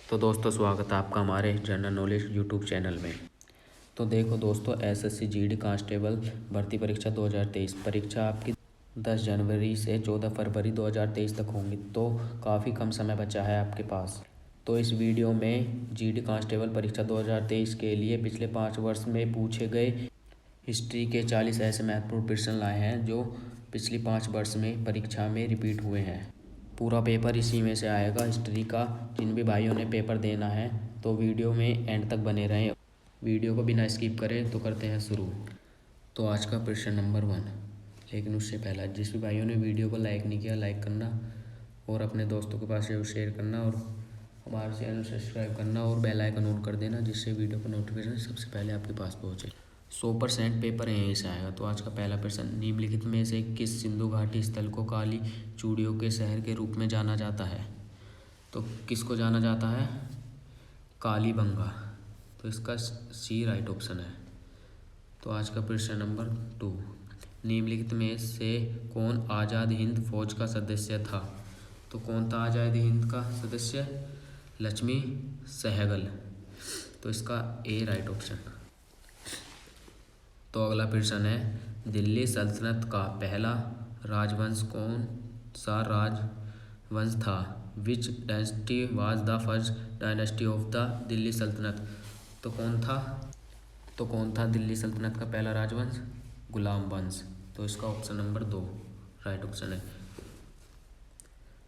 तो दोस्तों स्वागत है आपका हमारे जनरल नॉलेज यूट्यूब चैनल में। तो देखो दोस्तों, एसएससी जीडी कांस्टेबल भर्ती परीक्षा 2023 परीक्षा आपकी 10 जनवरी से 14 फरवरी 2023 तक होंगी। तो काफ़ी कम समय बचा है आपके पास। तो इस वीडियो में जीडी कांस्टेबल परीक्षा 2023 के लिए पिछले 5 वर्ष में पूछे गए हिस्ट्री के 40 ऐसे महत्वपूर्ण प्रश्न लाए हैं जो पिछली 5 वर्ष में परीक्षा में रिपीट हुए हैं। पूरा पेपर इसी में से आएगा हिस्ट्री का। जिन भी भाइयों ने पेपर देना है तो वीडियो में एंड तक बने रहें, वीडियो को बिना स्किप करें। तो करते हैं शुरू। तो आज का प्रश्न नंबर 1, लेकिन उससे पहला जिस भी भाइयों ने वीडियो को लाइक नहीं किया, लाइक करना और अपने दोस्तों के पास शेयर करना और हमारे चैनल सब्सक्राइब करना और बेल आइकन ऑन कर देना, जिससे वीडियो का नोटिफिकेशन सबसे पहले आपके पास पहुँचे। 100% पेपर यहीं से आएगा। तो आज का पहला प्रश्न, निम्नलिखित में से किस सिंधु घाटी स्थल को काली चूड़ियों के शहर के रूप में जाना जाता है? तो किसको जाना जाता है? कालीबंगा। तो इसका सी राइट ऑप्शन है। तो आज का प्रश्न नंबर 2, निम्नलिखित में से कौन आज़ाद हिंद फौज का सदस्य था? तो कौन था आज़ाद हिंद का सदस्य? लक्ष्मी सहगल। तो इसका ए राइट ऑप्शन। तो अगला प्रश्न है, दिल्ली सल्तनत का पहला राजवंश कौन सा राजवंश था? विच dynasty was the first dynasty of the Delhi सल्तनत? तो कौन था दिल्ली सल्तनत का पहला राजवंश? गुलाम वंश। तो इसका ऑप्शन नंबर 2 राइट ऑप्शन है।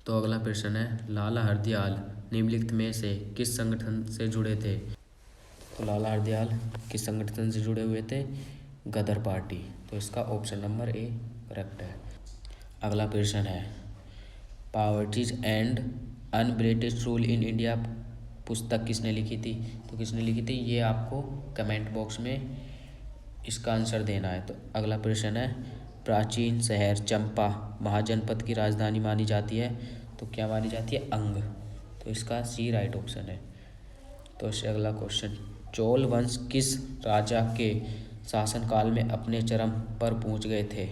तो अगला प्रश्न है, लाला हरदयाल निम्नलिखित में से किस संगठन से जुड़े थे? तो लाला हरदयाल किस संगठन से जुड़े हुए थे? गदर पार्टी। तो इसका ऑप्शन नंबर ए करेक्ट है। अगला प्रश्न है, poverty and un British rule in India पुस्तक किसने लिखी थी? तो किसने लिखी थी ये आपको कमेंट बॉक्स में इसका आंसर देना है। तो अगला प्रश्न है, प्राचीन शहर चंपा महाजनपद की राजधानी मानी जाती है। तो क्या मानी जाती है? अंग। तो इसका सी राइट ऑप्शन है। तो इससे अगला क्वेश्चन, चोल वंश किस राजा के शासनकाल में अपने चरम पर पहुंच गए थे?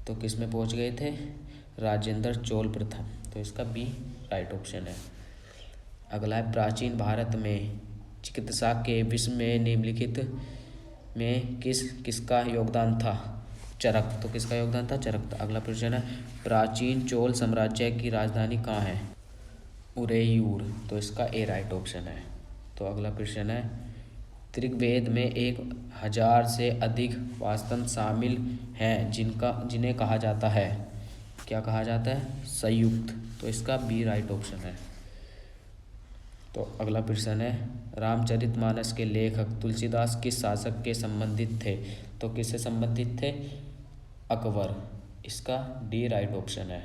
तो किस में पहुंच गए थे? राजेंद्र चोल प्रथम। तो इसका बी राइट ऑप्शन है। अगला है, प्राचीन भारत में चिकित्सा के विश्व में निम्नलिखित में किसका योगदान था? चरक। तो किसका योगदान था? चरक। अगला प्रश्न है, प्राचीन चोल साम्राज्य की राजधानी कहाँ है? उरेयूर। तो इसका ए राइट ऑप्शन है। तो अगला प्रश्न है, ऋग्वेद में 1000 से अधिक वास्तु शामिल हैं जिन्हें कहा जाता है? क्या कहा जाता है? संयुक्त। तो इसका बी राइट ऑप्शन है। तो अगला प्रश्न है, रामचरितमानस के लेखक तुलसीदास किस शासक के संबंधित थे? तो किससे संबंधित थे? अकबर। इसका डी राइट ऑप्शन है।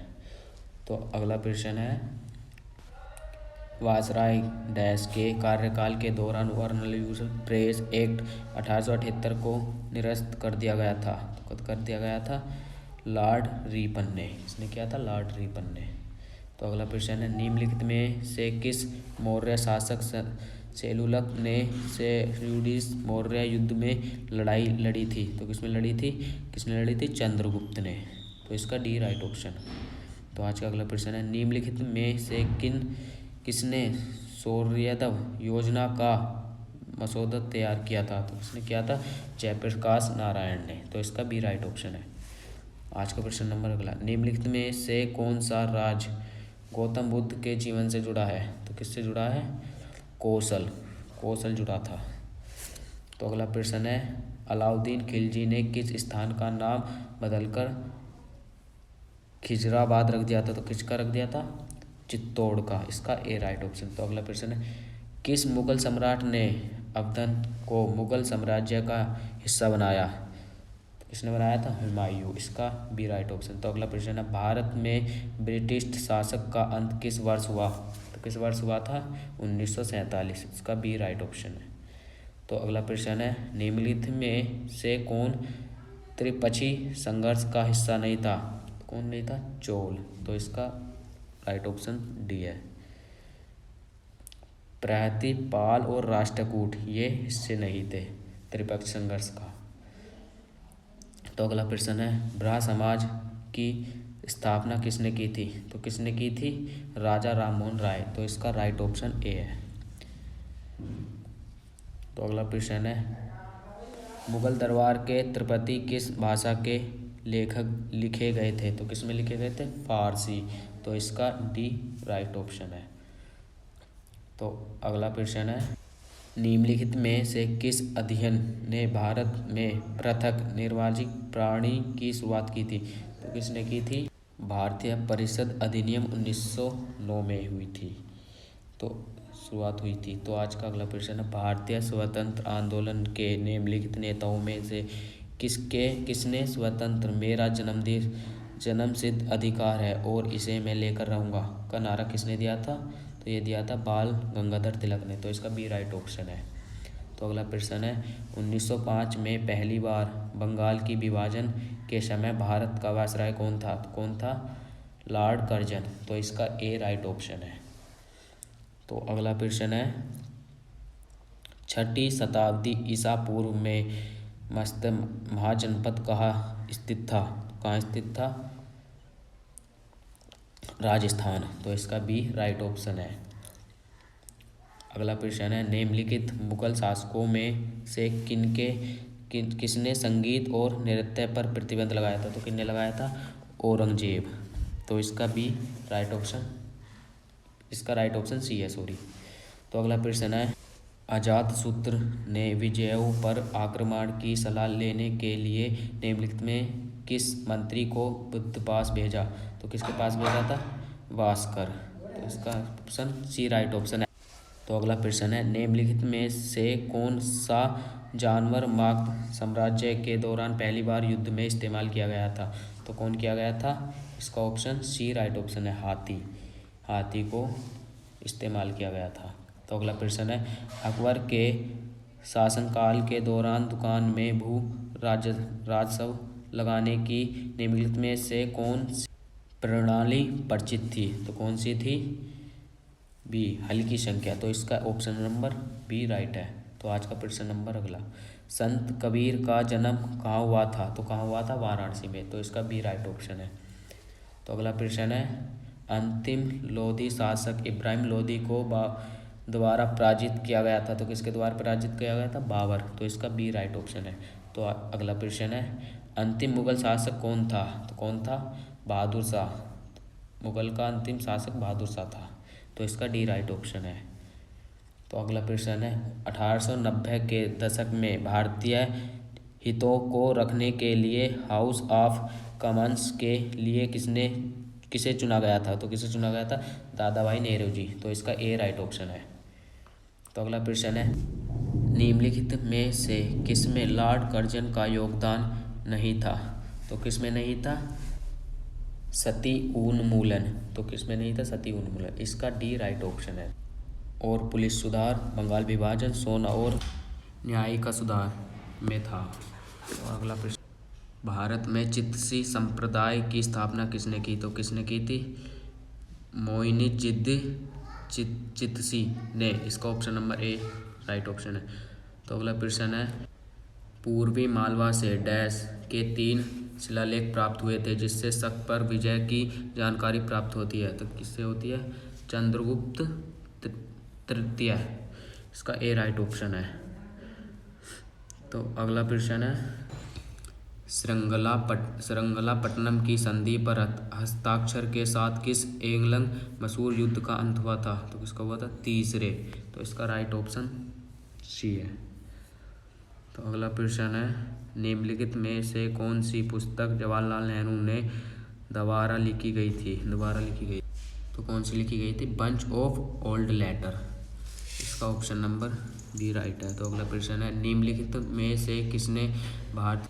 तो अगला प्रश्न है, वायसराय डैश के कार्यकाल के दौरान वर्नल यूज प्रेस एक्ट 1878 को निरस्त कर दिया गया था। तो कब कर दिया गया था? लॉर्ड रिपन ने। इसने किया था? लॉर्ड रिपन ने। तो अगला प्रश्न है, निम्नलिखित में से किस मौर्य शासक सेल्यूकस ने सेल्यूसिड मौर्य युद्ध में लड़ाई लड़ी थी? तो किसमें लड़ी थी? किसने लड़ी थी? चंद्रगुप्त ने। तो इसका डी राइट ऑप्शन। तो आज का अगला प्रश्न है, निम्नलिखित में से किसने सूर्योदय योजना का मसौदा तैयार किया था? तो किसने किया था? जयप्रकाश नारायण ने। तो इसका बी राइट ऑप्शन है। आज का प्रश्न नंबर अगला, निम्नलिखित में से कौन सा राज गौतम बुद्ध के जीवन से जुड़ा है? तो किससे जुड़ा है? कौशल जुड़ा था। तो अगला प्रश्न है, अलाउद्दीन खिलजी ने किस स्थान का नाम बदलकर खिजराबाद रख दिया था? तो किसका रख दिया था? चित्तौड़ का। इसका ए राइट ऑप्शन। तो अगला प्रश्न है, किस मुगल सम्राट ने अवध को मुगल साम्राज्य का हिस्सा बनाया? तो किसने बनाया था? हुमायूं। इसका बी राइट ऑप्शन। तो अगला प्रश्न है, भारत में ब्रिटिश शासक का अंत किस वर्ष हुआ? तो किस वर्ष हुआ था? 1947। इसका बी राइट ऑप्शन है। तो अगला प्रश्न है, निम्नलिखित में से कौन त्रिपक्षी संघर्ष का हिस्सा नहीं था? कौन नहीं था? चोल। तो इसका राइट ऑप्शन डी है। प्रहती पाल और राष्ट्रकूट ये हिस्से नहीं थे त्रिपक्षी संघर्ष का। तो अगला प्रश्न है, ब्राह्म समाज की स्थापना किसने की थी? तो किसने की थी? राजा राममोहन राय। तो इसका राइट ऑप्शन ए है। तो अगला प्रश्न है, मुगल दरबार के त्रिपति किस भाषा के लेखक लिखे गए थे? तो किस में लिखे गए थे? फारसी। तो इसका डी राइट ऑप्शन है। तो अगला प्रश्न है, निम्नलिखित में से किस अध्ययन ने भारत में पृथक निर्वाचित प्राणी की शुरुआत की थी? तो किसने की थी? भारतीय परिषद अधिनियम 1909 में हुई थी, तो शुरुआत हुई थी। तो आज का अगला प्रश्न है, भारतीय स्वतंत्र आंदोलन के निम्नलिखित नेताओं में से किसने स्वतंत्र मेरा जन्मसिद्ध अधिकार है और इसे मैं लेकर रहूंगा का नारा किसने दिया था? तो ये दिया था बाल गंगाधर तिलक ने। तो इसका बी राइट ऑप्शन है। तो अगला प्रश्न है, 1905 में पहली बार बंगाल की विभाजन के समय भारत का वायसराय कौन था? तो कौन था? Lord Curzon. तो इसका ए राइट ऑप्शन है। तो अगला प्रश्न है, 6ठी शताब्दी ईसा पूर्व में मस्त महाजनपद कहाँ स्थित था? कहाँ स्थित था? राजस्थान। तो इसका बी राइट ऑप्शन है। अगला प्रश्न है, निम्नलिखित मुगल शासकों में से किसने संगीत और नृत्य पर प्रतिबंध लगाया था? तो किसने लगाया था? औरंगजेब। तो इसका बी राइट ऑप्शन, इसका राइट ऑप्शन सी है, सॉरी। तो अगला प्रश्न है, अजातशत्रु ने विजयों पर आक्रमण की सलाह लेने के लिए निम्नलिखित में किस मंत्री को बुद्ध पास भेजा? तो किसके पास भेजा था? भास्कर। तो इसका ऑप्शन सी राइट ऑप्शन है। तो अगला प्रश्न है, निम्नलिखित में से कौन सा जानवर मगध साम्राज्य के दौरान पहली बार युद्ध में इस्तेमाल किया गया था? तो कौन किया गया था? इसका ऑप्शन सी राइट ऑप्शन है, हाथी। हाथी को इस्तेमाल किया गया था। तो अगला प्रश्न है, अकबर के शासनकाल के दौरान दुकान में भू राजस्व लगाने की निम्नलिखित में से कौन सी प्रणाली परिचित थी? तो कौन सी थी? बी हल्की संख्या। तो इसका ऑप्शन नंबर बी राइट है। तो आज का प्रश्न नंबर अगला, संत कबीर का जन्म कहाँ हुआ था? तो कहाँ हुआ था? वाराणसी में। तो इसका बी राइट ऑप्शन है। तो अगला प्रश्न है, अंतिम लोधी शासक इब्राहिम लोधी को द्वारा पराजित किया गया था? तो किसके द्वारा पराजित किया गया था? बाबर। तो इसका बी राइट ऑप्शन है। तो अगला प्रश्न है, अंतिम मुगल शासक कौन था? तो कौन था? बहादुर शाह। मुगल का अंतिम शासक बहादुर शाह था। तो इसका डी राइट ऑप्शन है। तो अगला प्रश्न है, 1890 के दशक में भारतीय हितों को रखने के लिए हाउस ऑफ कॉमन्स के लिए किसे चुना गया था? तो किसे चुना गया था? दादा भाई नेहरू जी। तो इसका ए राइट ऑप्शन है। तो अगला प्रश्न है, निम्नलिखित में से किसमें लॉर्ड कर्जन का योगदान नहीं था? तो किसमें नहीं था? सती उन्मूलन। तो किसमें नहीं था? सती उन्मूलन। इसका डी राइट ऑप्शन है। और पुलिस सुधार, बंगाल विभाजन, सोना और न्यायिक सुधार में था। तो अगला प्रश्न, भारत में चित्सी संप्रदाय की स्थापना किसने की? तो किसने की थी? मोइनुद्दीन चित्सी ने। इसका option number A right option है। तो अगला प्रश्न है, पूर्वी मालवा से डैश के 3 शिलालेख प्राप्त हुए थे जिससे शक पर विजय की जानकारी प्राप्त होती है? तो किससे होती है? चंद्रगुप्त तृतीय। इसका ए राइट ऑप्शन है। तो अगला प्रश्न है, श्रृंगलापट्टनम की संधि पर हस्ताक्षर के साथ किस एंग्लो मसूर युद्ध का अंत हुआ था? तो किसका हुआ था? तीसरे। तो इसका राइट ऑप्शन सी है। तो अगला प्रश्न है, निम्नलिखित में से कौन सी पुस्तक जवाहरलाल नेहरू ने दोबारा लिखी गई थी? तो कौन सी लिखी गई थी? Bunch of old letter. इसका ऑप्शन नंबर बी राइट है। तो अगला प्रश्न है, निम्नलिखित में से किसने भारत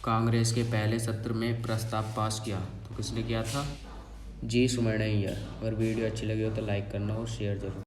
कांग्रेस के पहले सत्र में प्रस्ताव पास किया? तो किसने किया था? जी सुमन अय्यर। अगर वीडियो अच्छी लगी हो तो लाइक करना और शेयर जरूर।